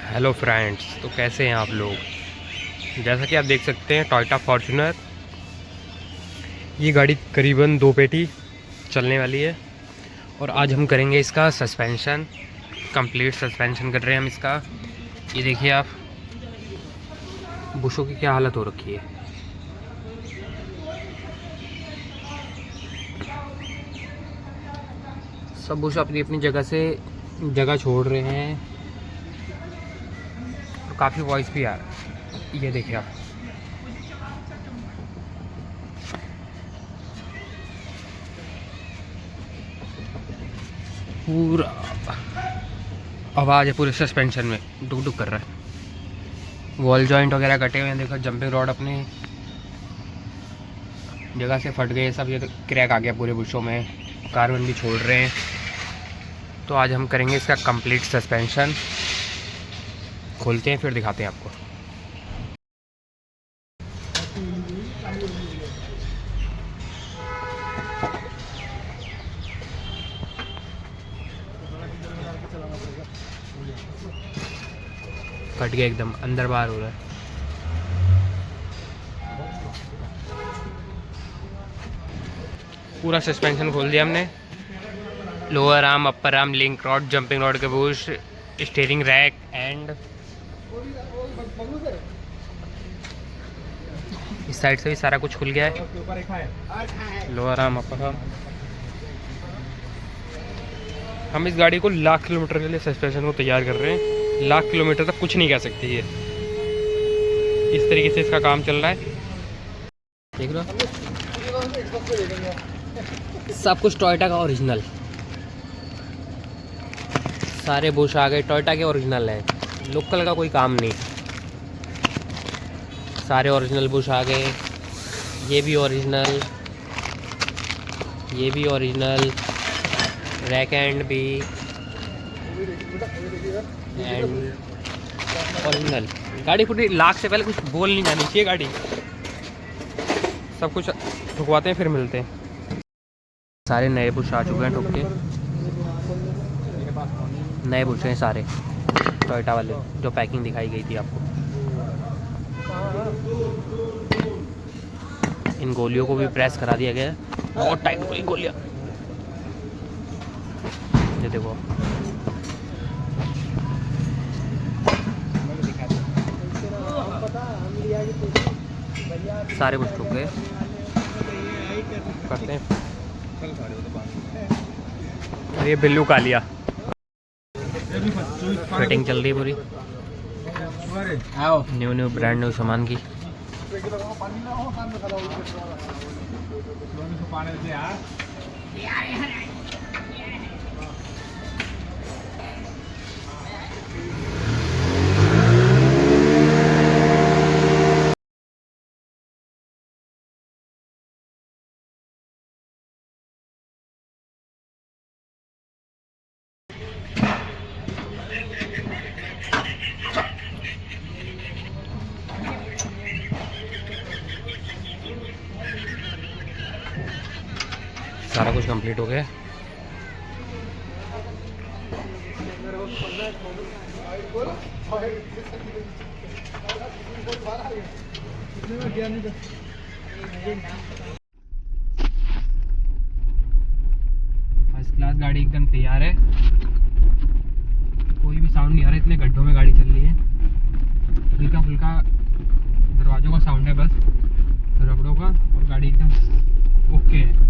Hello friends, तो कैसे हैं आप लोग। जैसा कि आप देख सकते हैं टोयोटा फॉर्च्यूनर, ये गाड़ी करीबन 2 पेटी चलने वाली है। और आज हम करेंगे इसका सस्पेंशन, कंप्लीट सस्पेंशन कर रहे हैं हम इसका। ये देखिए आप, बुशों की क्या हालत हो रखी है। सब बुश अपनी अपनी जगह से जगह छोड़ रहे हैं और काफ़ी वॉइस भी आ रहा है। ये देखिए आप, पूरा आवाज़ है पूरे सस्पेंशन में, डुक डुक कर रहा है। वॉल जॉइंट वगैरह कटे हुए हैं, देखो जंपिंग रॉड अपनी जगह से फट गए सब। ये तो क्रैक आ गया पूरे बुशों में, कार्बन भी छोड़ रहे हैं। तो आज हम करेंगे इसका कंप्लीट सस्पेंशन। खोलते हैं फिर दिखाते हैं आपको। फट गया एकदम, अंदर बाहर हो रहा है। पूरा सस्पेंशन खोल दिया हमने। Lower arm, upper arm, link rod, jumping rod के बुश, स्टीयरिंग रैक एंड इस साइड से भी सारा कुछ खुल गया है। Lower arm, upper arm. हम इस गाड़ी को लाख किलोमीटर के लिए सस्पेंशन को तैयार कर रहे हैं। लाख किलोमीटर तक कुछ नहीं कह सकती ये। इस तरीके से इसका काम चल रहा है, देख लो। सब कुछ टोयोटा का ओरिजिनल, सारे बुश आ गए टोयोटा के ओरिजिनल है, लोकल का कोई काम नहीं। सारे ओरिजिनल बुश आ गए। ये भी ओरिजिनल, ये भी ओरिजिनल, रैक एंड भी एंड ओरिजिनल। गाड़ी पूरी लाख से पहले कुछ बोल नहीं जानी चाहिए गाड़ी। सब कुछ ठुकवाते हैं फिर मिलते हैं। सारे नए बुश आ चुके हैं ठुक के, नए बुश हैं सारे टोयोटा वाले, जो पैकिंग दिखाई गई थी आपको। इन गोलियों को भी प्रेस करा दिया गया है, बहुत टाइट हुई गोलियां। ये देखो, सारे कुछ ठुक गए। करते हैं ये बिल्लू कालिया फिटिंग चल रही है पूरी। न्यू न्यू ब्रांड न्यू सामान की। सारा कुछ कंप्लीट हो गया। फर्स्ट क्लास गाड़ी एकदम तैयार है, कोई भी साउंड नहीं आ रहा। इतने गड्ढों में गाड़ी चल रही है, हल्का फुल्का दरवाजों का साउंड है बस, रबड़ों का, और गाड़ी एकदम ओके है।